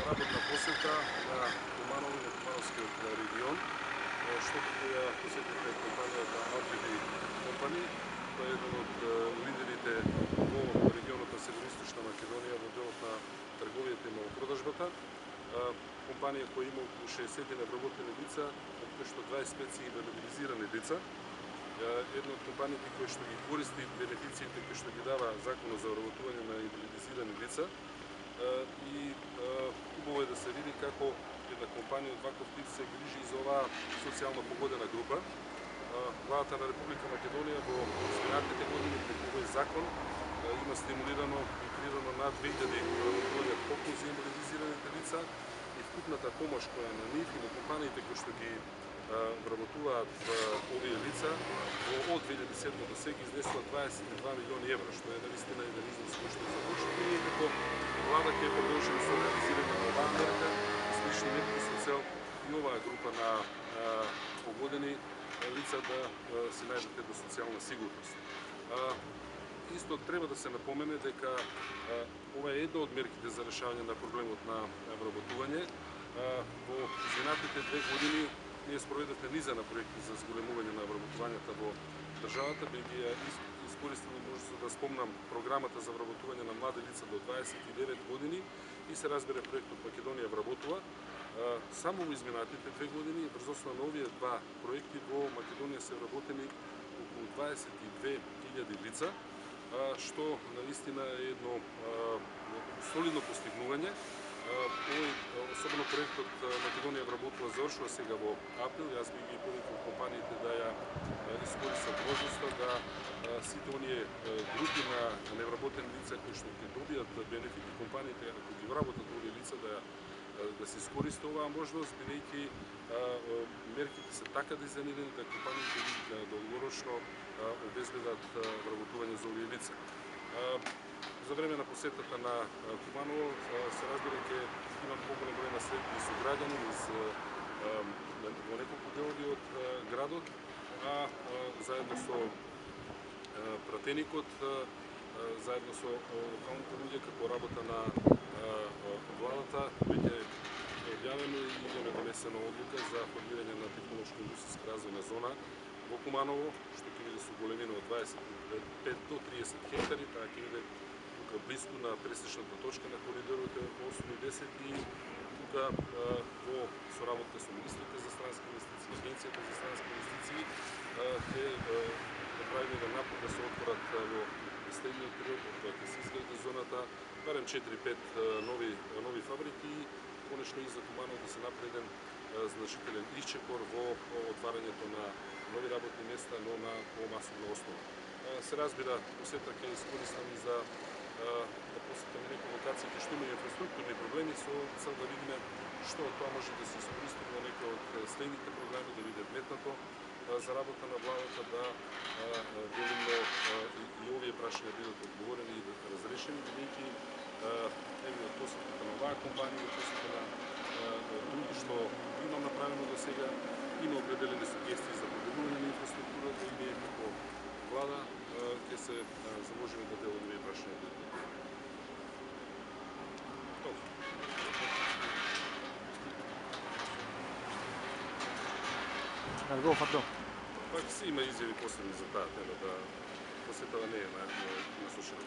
работна посета на Куманово и на Кумановскиот регион, што ќе ја посетите компанијата RBB Company. Тоа е еден од лидерите во регионот на Североисточна Македонија во делот на трговијата и малопродажбата. Компанија која има околу 60 вработени лица, од кои што 25 се инвалидизирани лица. Една од компаниите кои што ги користи бенефициите кои што ги дава Законот за вработување на инвалидизирани лица. И убаво е да се види како една компанија од ваков тип се грижи за оваа социјално погодена група. Владата на Република Македонија во изминатите години преку овој закон има стимулирано и креирано над 2000 вработувања покупни за инвалидизираните лица и вкупната помош која на нив и на компаниите кои што ги вработуваат овие лица од 2007 до сега изнесува 22 милиони евра, што е наистина еден износ кој што е завршен. И ние како влада ќе продолжиме со реализирање на оваа мерка и слични мерки со цел и оваа група на погодени лица да се најдат до социјална сигурност. Исто треба да се напомене дека ова е една од мерките за решавање на проблемот на вработување. Во изминатите 2 години ние спроведовме низа на проекти за зголемување на вработувањата во државата, бидејќи ја искористило можност да спомнам програмата за вработување на млади лица до 29 години и се разбира проектот Македонија вработува. Само во изминатите 2 години врз основа на овие два проекти во Македонија се вработени околу 22.000 лица, што наистина е едно солидно постигнување. Особено проектот Македонија вработува завршува сега во април. Јас би ги повикал компаниите да ја искористат можноста да сите оние групи на невработени лица кои што ќе добијат бенефити, компаниите ако ги вработат овие лица да се искористи оваа можност, бидејќи мерките се така дизајнирани да компаниите долгорочно обезбедат вработување за овие лица. За време на посетата на Куманово се разбира ќе имам поголем број на сретби со граѓани во неколку делови од градот, заедно со пратеникот, заедно со локалните луѓе како работа на владата веќе е објавено и имаме донесена одлука за формирање на технолошко-индустријска развојна зона во Куманово, што ќе биде со големина од 25 до 30 хектари, таа ќе биде тука близко на пресечната точка на коридорите 8 и 10 и тука во соработка со министрите за странски инвестиции, Агенцијата за странски инвестиции ќе направиме еден напор да се отворат во следниот период, кога ќе се изгради зоната, барем 4-5 нови фабрики и конечно и за Куманово да се направи еден значителен исчекор во отварањето на нови работни места, но на помасовна основа. Се разбира, посета ќе искористам и за да посетиме некои локации кои што имаат инфраструктурни проблеми со цел да видиме што од тоа може да се искористи во некои од следните програми, да биде вметнато за работа на владата, да делимно и овие прашања бидат одговорени и разрешени, бидејќи од посетата на оваа компанија и посетата на други што имам направено до сега, има определени сугестии за подобрување на инфраструктурата и ние како влада ќе се заложиме да дел од овие прашања бидат. Пак си има изјави посебни за таа тема, да посетава не е насочена.